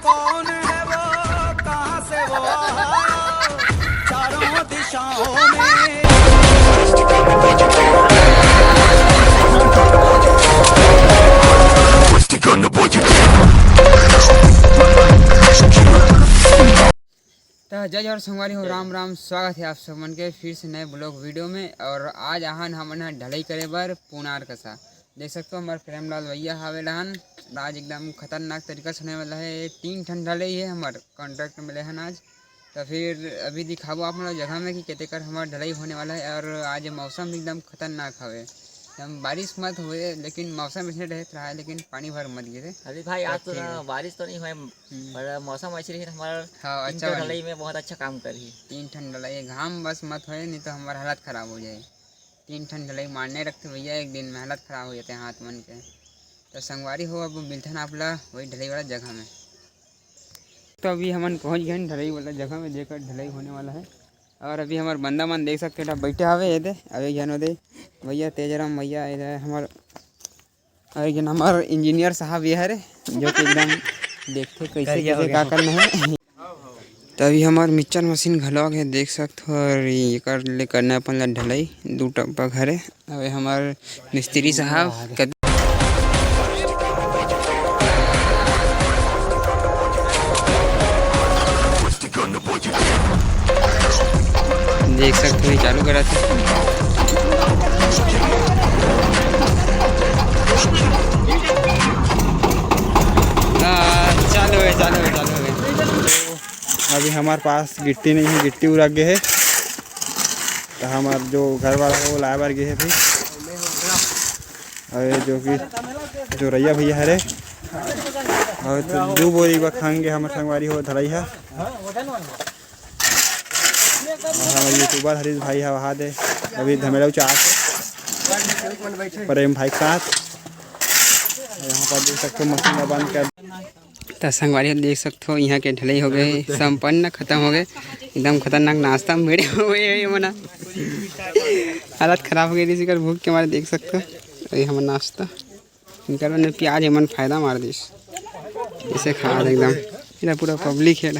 कौन है वो कहाँ से वो आया चारों दिशाओं में। तो जय और संगवारी हो, राम राम। स्वागत है आप सब मन के फिर से नए ब्लॉग वीडियो में। और आज आहन हमन ढलाई करे बर पुनार कसा देख सकते हो। हमारे प्रेमलाल भैया हावे रहन। आज एकदम खतरनाक तरीका से होने वाला है। 3 ठन ढलाई है हमारे कॉन्ट्रैक्ट मिले हैं आज। तो फिर अभी दिखाबो आप लोग जगह में कि कितने कर हमारा ढलाई होने वाला है। और आज मौसम एकदम खतरनाक हवे। हम बारिश मत हुए लेकिन मौसम इसने रहत रहा है, लेकिन पानी भर मत गिरे अभी भाई। आज तो बारिश तो नहीं हुई पर मौसम ऐसी रही हमारा। हाँ, अच्छा ढलाई में बहुत अच्छा काम करी। 3 ठन ढलाई घाम बस मत होए, नहीं तो हमारा हालत ख़राब हो जाए। 3 ठन ढलाई मारने रखते भैया, एक दिन में हालत ख़राब हो जाते हैं हाथ मन के। तो संगवारी हो, अब मिलते हैं आप ला वही ढलाई वाला जगह में। तो अभी हम पहुँच गए ढलाई वाला जगह में, जेकर ढलाई होने वाला है। और अभी हमारे बंदा मन देख सकते हैं बैठे हवे ये अभी जन दे भैया तेजराम भैया हमार। और जन हमार इंजीनियर साहब ये है जो कि एकदम देखते कैसे कैसे क्या करना है। तो अभी हमार मिक्सर मशीन घलवा के देख सकते हो। और ये कर ले करना अपन ला ढलाई 2 टप्पा घर है। अभी हमार मिस्त्री साहब देख सकते हो चालू करा थे। चालू है। अभी हमारे पास गिट्टी नहीं है, गिट्टी उड़ा गए है। तो हमारे जो घर वाला है वो लाए बार गए है भी। और जो कि जो रैया भैया है रे, और तो 2 बोरी बखाएंगे हमारे संगवारी हो धरई है। हमारे यूट्यूबर हरीश भाई है वहाँ दे अभी धमेला चार प्रेम भाई के साथ। यहाँ पर देख सकते हो मशीन बंद कर। तो संगवारी देख सकते हो यहाँ के ढलाई हो गए संपन्न, खत्म हो गए। एकदम खतरनाक नाश्ता मेरे हो गए मना। हालत ख़राब हो गई थी भूख के मारे देख सकते हो। ये हमारा नाश्ता इनका मैंने प्याज मन फ़ायदा मार दी इसे खा एकदम। इधर पूरा पब्लिक है।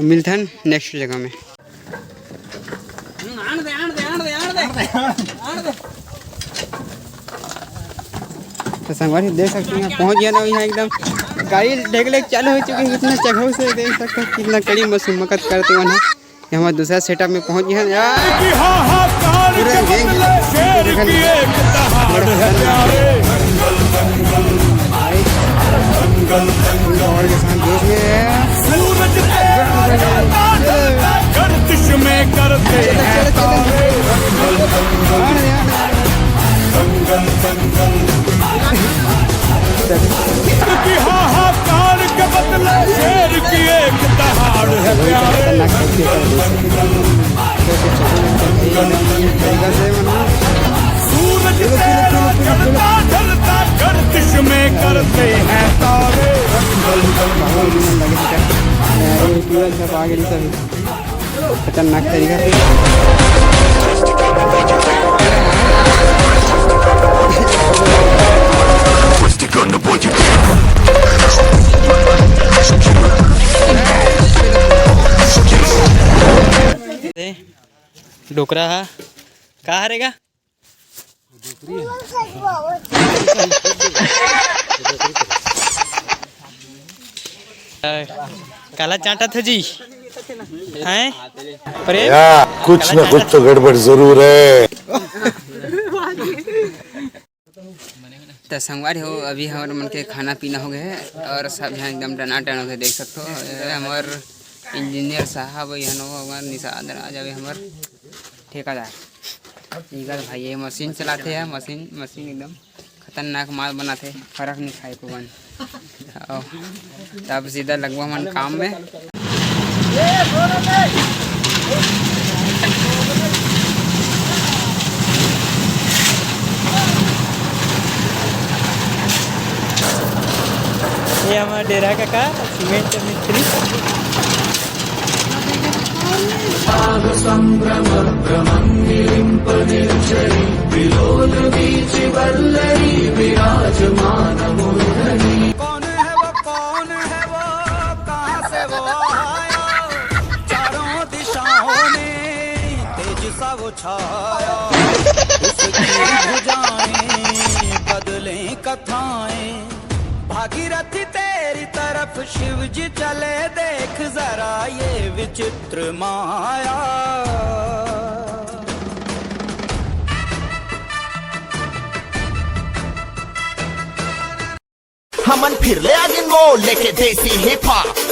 मिलते हैं नेक्स्ट जगह में। तो संगवारी देख सकते हैं पहुँच गया ना यहाँ एकदम। गाड़ी ढेकले चालू हो चुकी है। कितना जगह से देख सकते हैं कितना कड़ी मशक्कत करते हैं। हमारे दूसरा सेटअप में पहुँच गया खतरनाक तरीका से। डोकरा है कहाँ रहेगा? काला चाटा था जी हैं? कुछ न कुछ तो गड़बड़ जरूर है। तो संगवारी हो, अभी हमारे मन के खाना पीना हो गया है। और सब यहाँ एकदम टनाटन हो गए देख सकते हो। हमारे इंजीनियर साहब हमारे निषाद राज अभी हमारे ठेकेदार इधर भाई ये मशीन चलाते हैं। मशीन एकदम खतरनाक माल बनाते, फर्क नहीं खाए को बन। तब सीधा लगवा मन काम में। ये हमारा डेरा का सीमेंट मिस्त्री। संभ्रम भ्रमं निलिम्प निर्झरि जो छाया उसकी भुजाएं बदलें कथाएं भागीरथी तेरी तरफ शिव जी चले देख जरा ये विचित्र माया हमन फिर ले आगिन वो लेके देसी हिप हॉप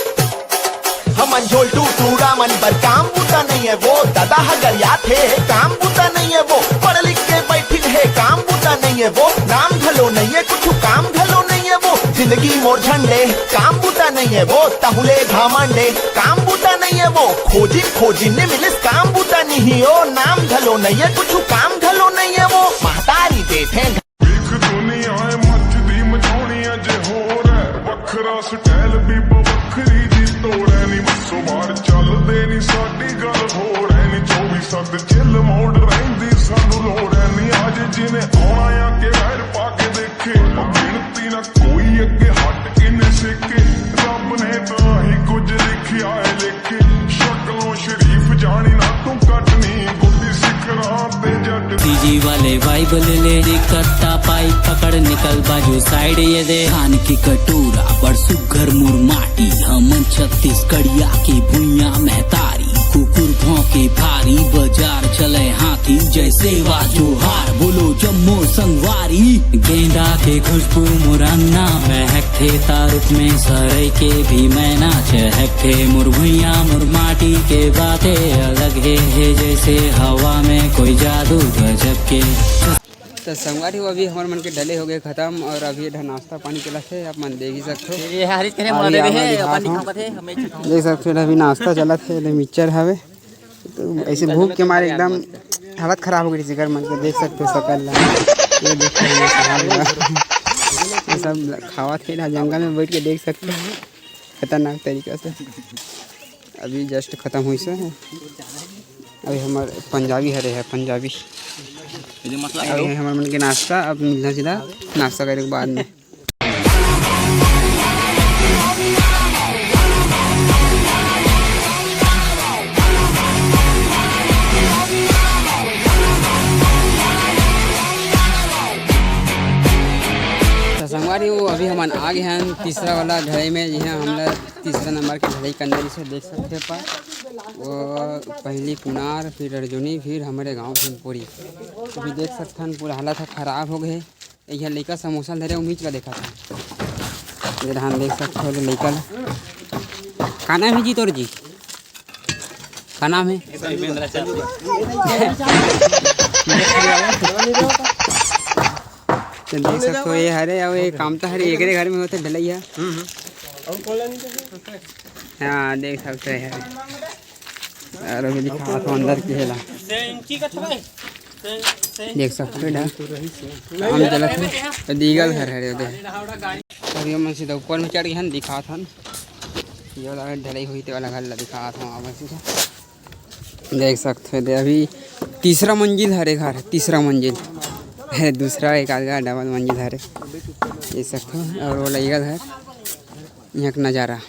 हमन झोल टू रामन पर काम बूता नहीं है वो दादा हगरिया थे काम बूता नहीं है वो पढ़ लिख के बैठी है काम बूता नहीं है वो नाम धलो नहीं है कुछ काम धलो नहीं है वो जिंदगी मोर झंडे काम बूता नहीं है वो तहुले घामंडे काम बूता नहीं है वो खोजी ने मिलिस काम बूता नहीं हो नाम धलो नहीं है कुछ काम धलो नहीं है वो महतारी देते ਵੱਖਰਾ ਸਟਾਈਲ ਵੀ ਵੱਖਰੀ ਦੀ ਤੋੜੈ ਨੀ ਮੱਸੋ ਮਾਰ ਚੱਲਦੇ ਨੀ ਸਾਡੀ ਗੱਲ ਹੋਰ ਐ ਨੀ 24/7 ਚਿੱਲ ਮੋੜ ਰਹਿੰਦੀ ਸਾਨੂੰ ਲੋੜ ਐ ਨੀ ਅੱਜ ਜਿਹਨੇ ਆਉਣਾ ਆ ਕੇ ਵੈਰ ਪਾ ਕੇ ਦੇਖੇ ਗਿਣਤੀ ਨਾ ਕੋਈ ਅੱਗੇ ਹਟ ਇਹਨੇ ਸਿੱਕੇ ਰੱਬ ਨੇ ਤਾਂ ਹੀ ਕੁਝ ਲਿਖਿਆ ਏ ਲਿਖੇ ਸ਼ਕਲੋਂ ਸ਼ਰੀਫ ਜਾਣੀ ਨਾ ਤੂੰ ਕੱਟਣੀ ਗੁੱਡੀ ਸਿਖਰਾਂ ਤੇ ਜੱਟ डीजी वाले वाइब ले कट्टा पाई पकड़ निकल बाजू साइड ये दे खान की कटोरा बड़ सुघर मुरमाटी हमन छत्तीसगढ़िया की भुइया महतारी कुकुर भौंके भारी बाजार चले हाथी जैसे वाजोहार बोलो जम्मो संगवारी गेंदा के खुशबू मुरन्ना महकते तारुक में सरई के भी मैना चहकते मुरभुइया मुरमाटी के बातें अलग है जैसे हवा में कोई जादू गजब के। तो संगवारी वो अभी हमारे मन के डले हो गए खत्म और अभी इधर नाश्ता पानी के लगे आप मन देख ही सकते हो ये हरीश करे मरे है अपन दिखाओ थे हमें देख सकते हो अभी नाश्ता चला थे मिक्सचर हवे तो ऐसे भूख के मारे एकदम हालत खराब हो गई थी घर मन के देख सकते हो सकल ये देख ये सब खावा थे ना जंगल में बैठ के देख सकते हो खतरनाक तरीके से अभी जस्ट खत्म हुई से अभी हमारे पंजाबी हरे है पंजाबी अभी हमारे मन के नाश्ता अब मिलना सीधा नाश्ता करने के बाद में संगवारी वो अभी हम आ गए हैं तीसरा वाला ढलाई में जी हाँ हम तीसरा नंबर के ढलाई के अंदर से देख सकते हैं पर वो पहली पुनार फिर अर्जुनी फिर हमारे गांव भीमपुरी अभी देख सकते हैं पूरा हालत ख़राब हो गए यहाँ लड़का समोसा धरे उम्मीद का देखा था इधर हम देख सकते हो लड़का का नाम है जी तोर जी का नाम है तो देख सकते हो ये हरे और ये काम तो हरे एक घर में होते ढलैया हाँ देख सकते हैं और अभी दिखा तो अंदर की हेला देख सकते हो हम चला थे तो दीगल घर है उधर और ये मन सीधा ऊपर में चढ़ गया दिखा था ये वाला ढलाई हुई थी वाला घर दिखा था वहाँ से देख सकते हो अभी तीसरा मंजिल हरे घर तीसरा मंजिल है दूसरा एक आधा डबल मंजिल है ये सकते हो और वो लगेगा घर यहाँ का नज़ारा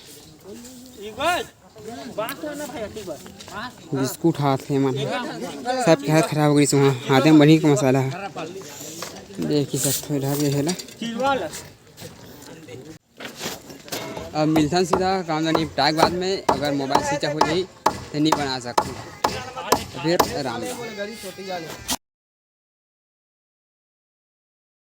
बिस्कुट हाथ है मन सब के हाथ खराब हो गई वहाँ हाथ में बनी का मसाला है देख ही सकते हो इधर ये है अब मिलता सीधा काम निपटा के बाद में अगर मोबाइल स्विच ऑफ हो जाए तो नहीं बना सकते फिर राम